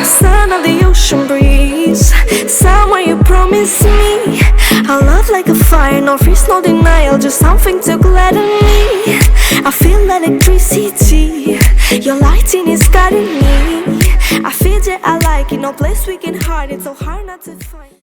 Sun of the ocean breeze, somewhere you promised me a love like a fire, no fears, no denial, just something to gladden me. I feel electricity, your lighting is guiding me. I feel that I like it, no place we can hide it, so hard not to find.